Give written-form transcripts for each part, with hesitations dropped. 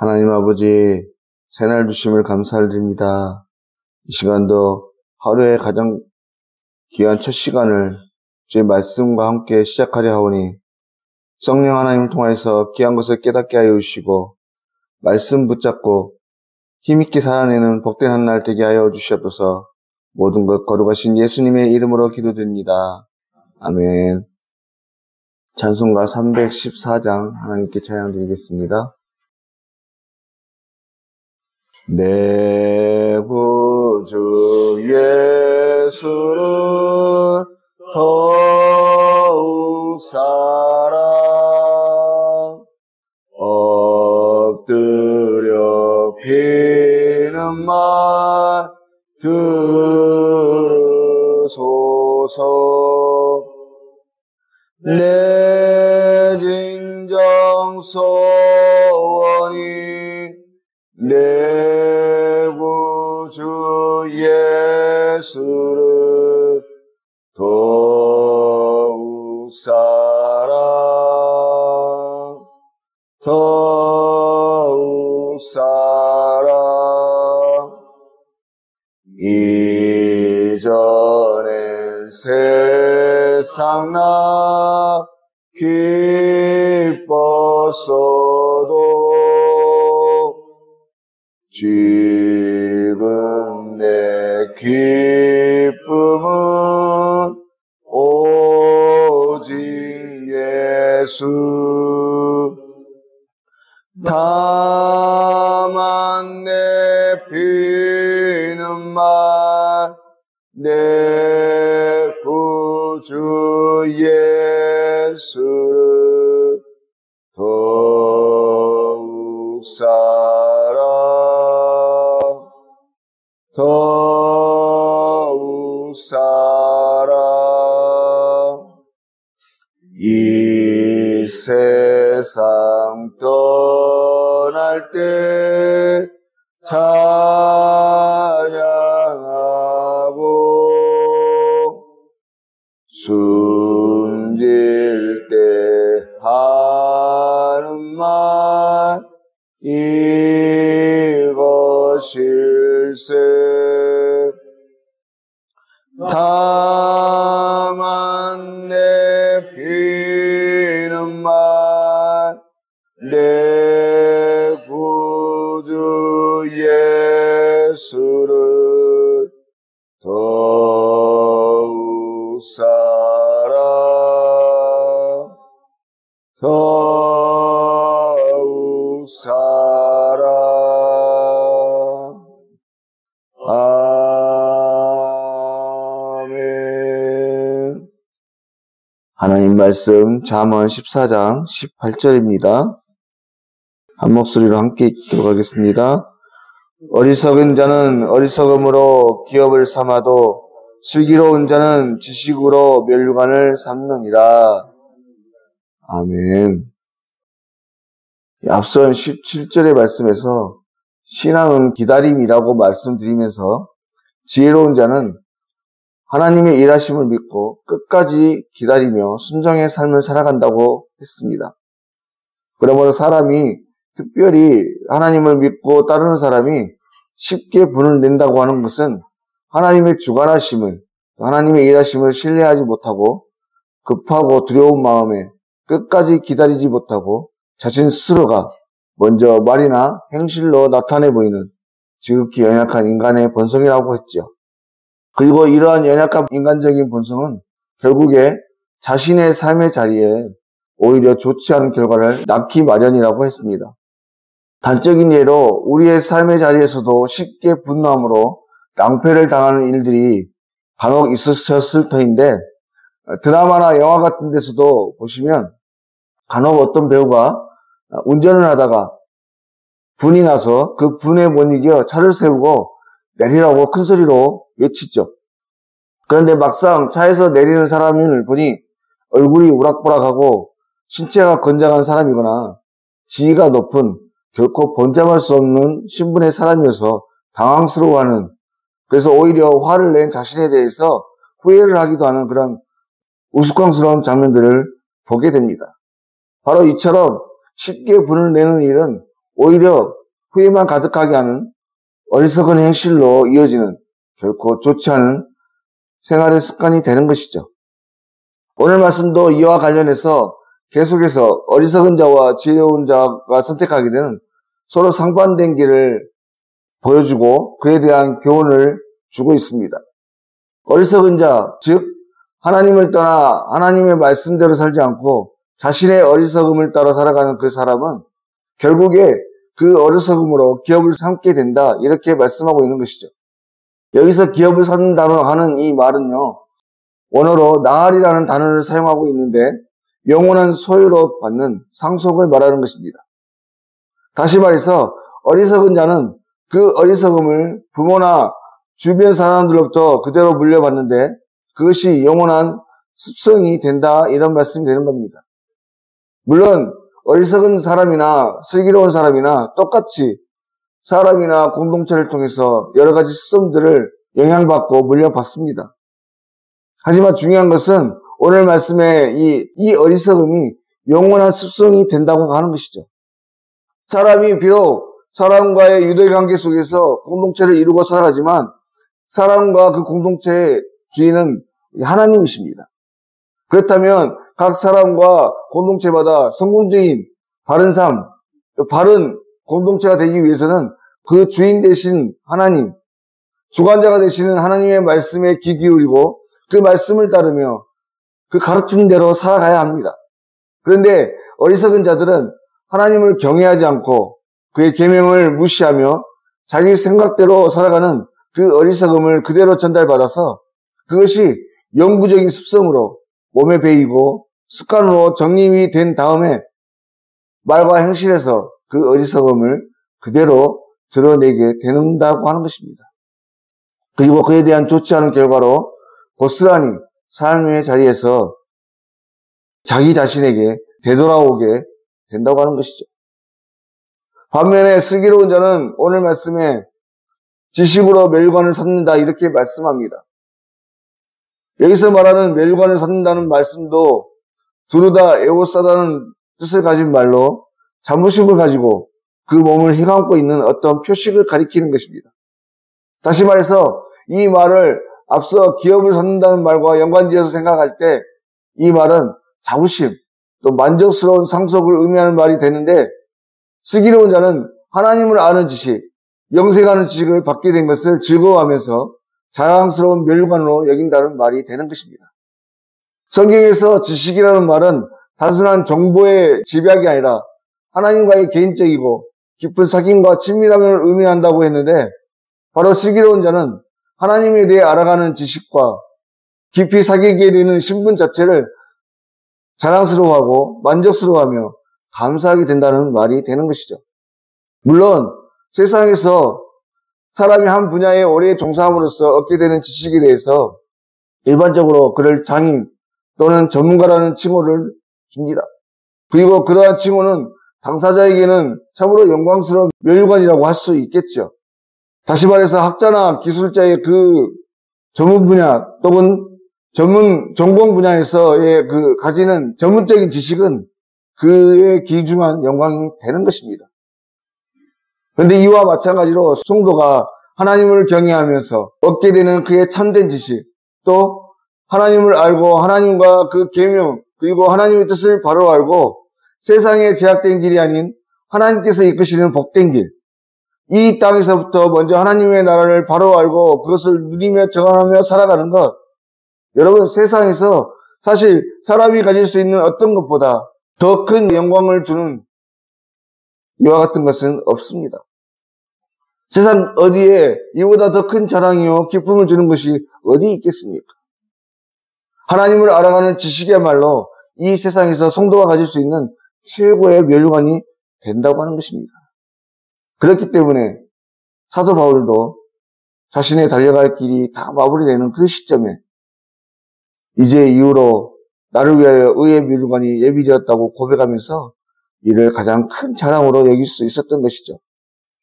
하나님 아버지, 새날 주심을 감사드립니다. 이 시간도 하루의 가장 귀한 첫 시간을 주의 말씀과 함께 시작하려 하오니 성령 하나님을 통하여서 귀한 것을 깨닫게 하여 주시고 말씀 붙잡고 힘있게 살아내는 복된 한 날 되게 하여 주시옵소서. 모든 것 거룩하신 예수님의 이름으로 기도드립니다. 아멘. 찬송가 314장 하나님께 찬양드리겠습니다. 내 구주 예수를 더욱 사랑 엎드려 비는 말 들으소서. 내 진정 소원이 내 구주 예수를 더욱 사랑 더욱 사랑. 이전엔 세상 나 기뻤어도 지금 내 기쁨은 오직 예수. 다만 내 비는 말 내 구주 예수를 더욱 사랑 더욱 사랑. 이 세상 떠날 때 찬양하고 숨질 때 하는 말 이것일세. 다만 내 비는 말 내 구주 예수를 더욱 사랑 더욱 사랑. 아멘. 하나님 말씀 잠언 14장 18절입니다. 한 목소리로 함께 읽도록 하겠습니다. 어리석은 자는 어리석음으로 기업을 삼아도 슬기로운 자는 지식으로 멸류관을 삼느니라. 아멘. 앞선 17절의 말씀에서 신앙은 기다림이라고 말씀드리면서 지혜로운 자는 하나님의 일하심을 믿고 끝까지 기다리며 순종의 삶을 살아간다고 했습니다. 그러므로 사람이 특별히 하나님을 믿고 따르는 사람이 쉽게 분을 낸다고 하는 것은 하나님의 주관하심을, 하나님의 일하심을 신뢰하지 못하고 급하고 두려운 마음에 끝까지 기다리지 못하고 자신 스스로가 먼저 말이나 행실로 나타내 보이는 지극히 연약한 인간의 본성이라고 했죠. 그리고 이러한 연약한 인간적인 본성은 결국에 자신의 삶의 자리에 오히려 좋지 않은 결과를 낳기 마련이라고 했습니다. 단적인 예로 우리의 삶의 자리에서도 쉽게 분노함으로 낭패를 당하는 일들이 간혹 있으셨을 터인데 드라마나 영화 같은 데서도 보시면 간혹 어떤 배우가 운전을 하다가 분이 나서 그 분에 못 이겨 차를 세우고 내리라고 큰 소리로 외치죠. 그런데 막상 차에서 내리는 사람을 보니 얼굴이 우락부락하고 신체가 건장한 사람이거나 지위가 높은 결코 번잡할 수 없는 신분의 사람이어서 당황스러워하는, 그래서 오히려 화를 낸 자신에 대해서 후회를 하기도 하는 그런 우스꽝스러운 장면들을 보게 됩니다. 바로 이처럼 쉽게 분을 내는 일은 오히려 후회만 가득하게 하는 어리석은 행실로 이어지는 결코 좋지 않은 생활의 습관이 되는 것이죠. 오늘 말씀도 이와 관련해서 계속해서 어리석은 자와 지혜로운 자가 선택하게 되는 서로 상반된 길을 보여주고 그에 대한 교훈을 주고 있습니다. 어리석은 자, 즉 하나님을 떠나 하나님의 말씀대로 살지 않고 자신의 어리석음을 따라 살아가는 그 사람은 결국에 그 어리석음으로 기업을 삼게 된다, 이렇게 말씀하고 있는 것이죠. 여기서 기업을 삼는다고 하는 이 말은요, 원어로 나으리라는 단어를 사용하고 있는데 영원한 소유로 받는 상속을 말하는 것입니다. 다시 말해서 어리석은 자는 그 어리석음을 부모나 주변 사람들로부터 그대로 물려받는데 그것이 영원한 습성이 된다, 이런 말씀이 되는 겁니다. 물론 어리석은 사람이나 슬기로운 사람이나 똑같이 사람이나 공동체를 통해서 여러 가지 습성들을 영향받고 물려받습니다. 하지만 중요한 것은 오늘 말씀에 이 어리석음이 영원한 습성이 된다고 하는 것이죠. 사람이 비록 사람과의 유대관계 속에서 공동체를 이루고 살아가지만 사람과 그 공동체의 주인은 하나님이십니다. 그렇다면 각 사람과 공동체마다 성공적인 바른 삶, 바른 공동체가 되기 위해서는 그 주인 되신 하나님, 주관자가 되시는 하나님의 말씀에 귀 기울이고 그 말씀을 따르며 그 가르치는 대로 살아가야 합니다. 그런데 어리석은 자들은 하나님을 경외하지 않고 그의 계명을 무시하며 자기 생각대로 살아가는 그 어리석음을 그대로 전달받아서 그것이 영구적인 습성으로 몸에 배이고 습관으로 정립이 된 다음에 말과 행실에서 그 어리석음을 그대로 드러내게 된다고 하는 것입니다. 그리고 그에 대한 좋지 않은 결과로 고스란히 삶의 자리에서 자기 자신에게 되돌아오게 된다고 하는 것이죠. 반면에 슬기로운 자는 오늘 말씀에 지식으로 멸관을 삼는다, 이렇게 말씀합니다. 여기서 말하는 멸관을 삼는다는 말씀도 두루다 에오싸다는 뜻을 가진 말로 자부심을 가지고 그 몸을 휘감고 있는 어떤 표식을 가리키는 것입니다. 다시 말해서 이 말을 앞서 기업을 삼는다는 말과 연관지어서 생각할 때 이 말은 자부심, 또 만족스러운 상속을 의미하는 말이 되는데 슬기로운 자는 하나님을 아는 지식, 영생하는 지식을 받게 된 것을 즐거워하면서 자랑스러운 멸관으로 여긴다는 말이 되는 것입니다. 성경에서 지식이라는 말은 단순한 정보의 집약이 아니라 하나님과의 개인적이고 깊은 사귐과 친밀함을 의미한다고 했는데 바로 슬기로운 자는 하나님에 대해 알아가는 지식과 깊이 사귀게 되는 신분 자체를 자랑스러워하고 만족스러워하며 감사하게 된다는 말이 되는 것이죠. 물론 세상에서 사람이 한 분야에 오래 종사함으로써 얻게 되는 지식에 대해서 일반적으로 그를 장인 또는 전문가라는 칭호를 줍니다. 그리고 그러한 칭호는 당사자에게는 참으로 영광스러운 멸관이라고 할 수 있겠죠. 다시 말해서 학자나 기술자의 그 전문 분야 또는 전공 분야에서의 그 가지는 전문적인 지식은 그의 귀중한 영광이 되는 것입니다. 그런데 이와 마찬가지로 성도가 하나님을 경외하면서 얻게 되는 그의 참된 지식, 또 하나님을 알고 하나님과 그 계명 그리고 하나님의 뜻을 바로 알고 세상에 제약된 길이 아닌 하나님께서 이끄시는 복된 길, 이 땅에서부터 먼저 하나님의 나라를 바로 알고 그것을 누리며 정하며 살아가는 것, 여러분 세상에서 사실 사람이 가질 수 있는 어떤 것보다 더 큰 영광을 주는 이와 같은 것은 없습니다. 세상 어디에 이보다 더 큰 자랑이요 기쁨을 주는 것이 어디 있겠습니까? 하나님을 알아가는 지식이야말로 이 세상에서 성도가 가질 수 있는 최고의 멸관이 된다고 하는 것입니다. 그렇기 때문에 사도 바울도 자신의 달려갈 길이 다 마무리되는 그 시점에 이제 이후로 나를 위하여 의의 멸관이 예비되었다고 고백하면서 이를 가장 큰 자랑으로 여길 수 있었던 것이죠.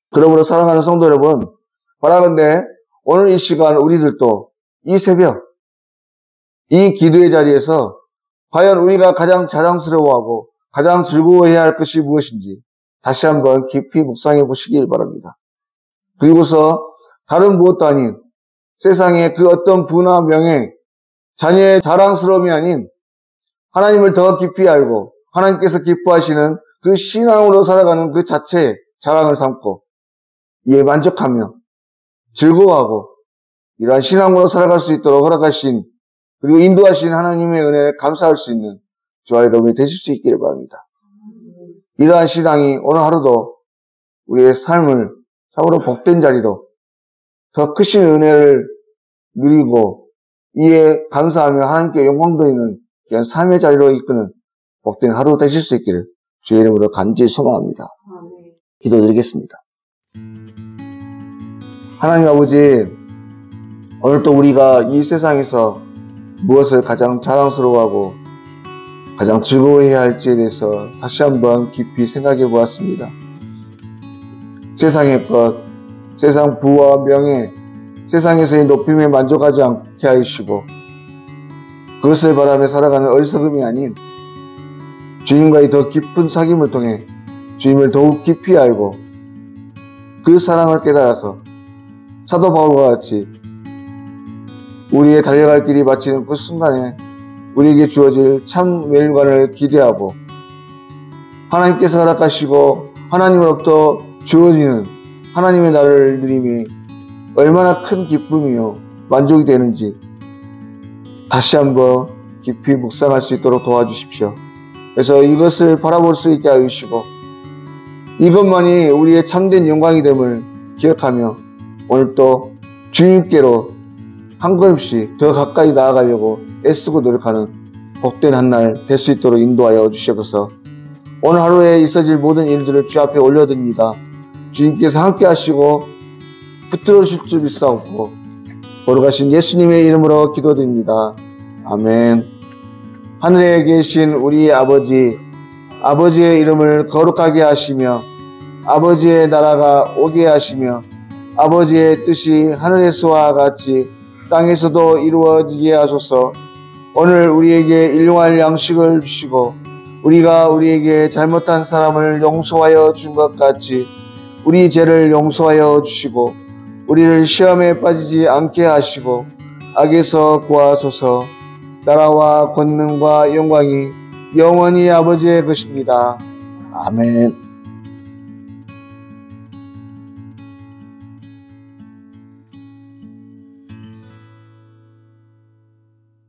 그러므로 사랑하는 성도 여러분, 바라건대 오늘 이 시간 우리들도 이 새벽 이 기도의 자리에서 과연 우리가 가장 자랑스러워하고 가장 즐거워해야 할 것이 무엇인지, 다시 한번 깊이 묵상해 보시길 바랍니다. 그리고서 다른 무엇도 아닌 세상의 그 어떤 부나 명예, 자녀의 자랑스러움이 아닌 하나님을 더 깊이 알고 하나님께서 기뻐하시는 그 신앙으로 살아가는 그 자체의 자랑을 삼고 이에 만족하며 즐거워하고 이러한 신앙으로 살아갈 수 있도록 허락하신 그리고 인도하신 하나님의 은혜에 감사할 수 있는 저와 여러분이 되실 수 있기를 바랍니다. 이러한 신앙이 오늘 하루도 우리의 삶을 참으로 복된 자리로 더 크신 은혜를 누리고 이에 감사하며 하나님께 영광 돌리는 그런 삶의 자리로 이끄는 복된 하루 되실 수 있기를 주의 이름으로 간절히 소망합니다. 기도드리겠습니다. 하나님 아버지, 오늘 또 우리가 이 세상에서 무엇을 가장 자랑스러워하고 가장 즐거워해야 할지에 대해서 다시 한번 깊이 생각해 보았습니다. 세상의 것, 세상 부와 명예, 세상에서의 높임에 만족하지 않게 하시고 그것을 바라며 살아가는 어리석음이 아닌 주님과의 더 깊은 사귐을 통해 주님을 더욱 깊이 알고 그 사랑을 깨달아서 사도 바울과 같이 우리의 달려갈 길이 마치는 그 순간에 우리에게 주어질 참 멸관을 기대하고 하나님께서 허락하시고 하나님으로부터 주어지는 하나님의 나라를 누림이 얼마나 큰 기쁨이요 만족이 되는지 다시 한번 깊이 묵상할 수 있도록 도와주십시오. 그래서 이것을 바라볼 수 있게 하시고 이것만이 우리의 참된 영광이 됨을 기억하며 오늘 또 주님께로 한 걸음씩 더 가까이 나아가려고 애쓰고 노력하는 복된 한 날 될 수 있도록 인도하여 주시옵소서. 오늘 하루에 있어질 모든 일들을 주 앞에 올려드립니다. 주님께서 함께 하시고 붙들어 주실 줄 믿사옵고 거룩하신 예수님의 이름으로 기도드립니다. 아멘. 하늘에 계신 우리 아버지, 아버지의 이름을 거룩하게 하시며 아버지의 나라가 오게 하시며 아버지의 뜻이 하늘에서와 같이 땅에서도 이루어지게 하소서. 오늘 우리에게 일용할 양식을 주시고 우리가 우리에게 잘못한 사람을 용서하여 준 것 같이 우리 죄를 용서하여 주시고 우리를 시험에 빠지지 않게 하시고 악에서 구하소서. 나라와 권능과 영광이 영원히 아버지의 것입니다. 아멘.